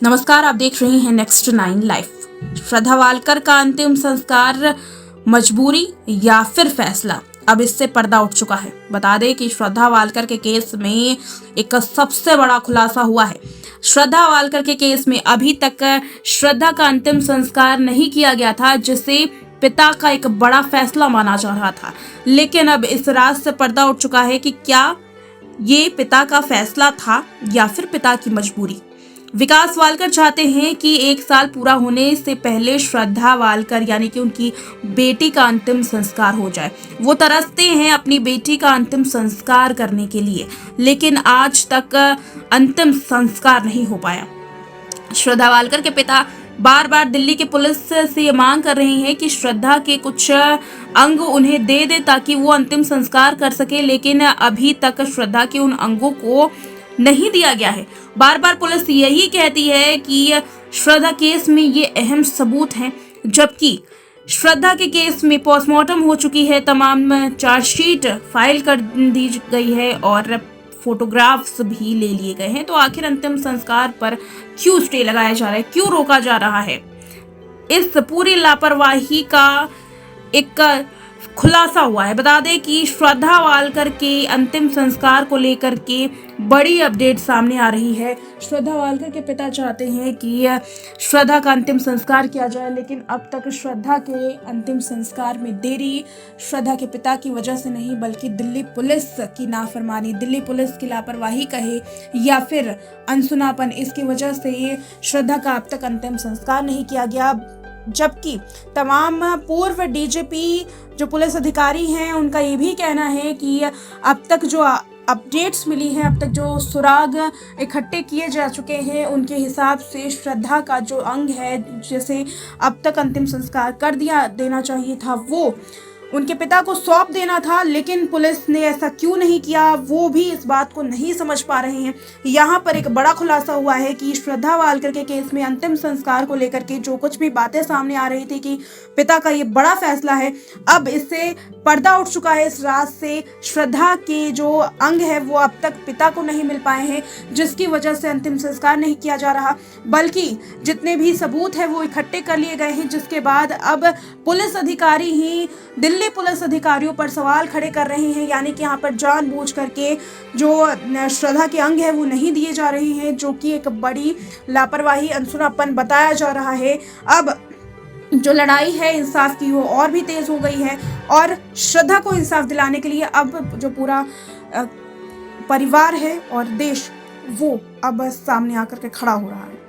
नमस्कार, आप देख रहे हैं नेक्स्ट 9 लाइफ। श्रद्धा वालकर का अंतिम संस्कार मजबूरी या फिर फैसला, अब इससे पर्दा उठ चुका है। बता दें कि श्रद्धा वालकर के केस में एक सबसे बड़ा खुलासा हुआ है। श्रद्धा वालकर के केस में अभी तक श्रद्धा का अंतिम संस्कार नहीं किया गया था, जिसे पिता का एक बड़ा फैसला माना जा रहा था। लेकिन अब इस राज से पर्दा उठ चुका है कि क्या ये पिता का फैसला था या फिर पिता की मजबूरी। विकास वालकर चाहते हैं कि 1 साल पूरा होने से पहले श्रद्धा वालकर यानी कि उनकी बेटी का अंतिम संस्कार हो जाए। वो तरसते हैं अपनी बेटी का अंतिम संस्कार करने के लिए, लेकिन आज तक अंतिम संस्कार नहीं हो पाया। श्रद्धा वालकर के पिता बार बार दिल्ली की पुलिस से ये मांग कर रहे हैं कि श्रद्धा के कुछ अंग उन्हें दे दे ताकि वो अंतिम संस्कार कर सके, लेकिन अभी तक श्रद्धा के उन अंगों को नहीं दिया गया है। बार बार पुलिस यही कहती है कि श्रद्धा केस में ये अहम सबूत हैं, जबकि श्रद्धा के केस में पोस्टमार्टम हो चुकी है, तमाम चार्जशीट फाइल कर दी गई है और फोटोग्राफ्स भी ले लिए गए हैं। तो आखिर अंतिम संस्कार पर क्यों स्टे लगाया जा रहा है, क्यों रोका जा रहा है? इस पूरी लापरवाही का एक खुलासा हुआ है। बता दें कि श्रद्धा वालकर के अंतिम संस्कार को लेकर के बड़ी अपडेट सामने आ रही है। श्रद्धा वालकर के पिता चाहते हैं कि श्रद्धा का अंतिम संस्कार किया जाए, लेकिन अब तक श्रद्धा के अंतिम संस्कार में देरी श्रद्धा के पिता की वजह से नहीं, बल्कि दिल्ली पुलिस की नाफरमानी, दिल्ली पुलिस की लापरवाही कहे या फिर अनसुनापन, इसकी वजह से श्रद्धा का अब तक अंतिम संस्कार नहीं किया गया। जबकि तमाम पूर्व डीजीपी जो पुलिस अधिकारी हैं, उनका ये भी कहना है कि अब तक जो अपडेट्स मिली हैं, अब तक जो सुराग इकट्ठे किए जा चुके हैं, उनके हिसाब से श्रद्धा का जो अंग है, जैसे अब तक अंतिम संस्कार कर देना चाहिए था, वो उनके पिता को सौंप देना था, लेकिन पुलिस ने ऐसा क्यों नहीं किया, वो भी इस बात को नहीं समझ पा रहे हैं। यहाँ पर एक बड़ा खुलासा हुआ है कि श्रद्धा वालकर के केस में अंतिम संस्कार को लेकर के जो कुछ भी बातें सामने आ रही थी कि पिता का ये बड़ा फैसला है, अब इससे पर्दा उठ चुका है। इस राज से श्रद्धा के जो अंग है वो अब तक पिता को नहीं मिल पाए हैं, जिसकी वजह से अंतिम संस्कार नहीं किया जा रहा, बल्कि जितने भी सबूत है वो इकट्ठे कर लिए गए हैं, जिसके बाद अब पुलिस अधिकारी ही दिल्ली पुलिस अधिकारियों पर सवाल खड़े कर रहे हैं। यानी कि यहाँ पर जानबूझ करके जो श्रद्धा के अंग है वो नहीं दिए जा रहे हैं, जो कि एक बड़ी लापरवाही, अनसुनापन बताया जा रहा है। अब जो लड़ाई है इंसाफ की वो और भी तेज हो गई है, और श्रद्धा को इंसाफ दिलाने के लिए अब जो पूरा परिवार है और देश, वो अब सामने आकर के खड़ा हो रहा है।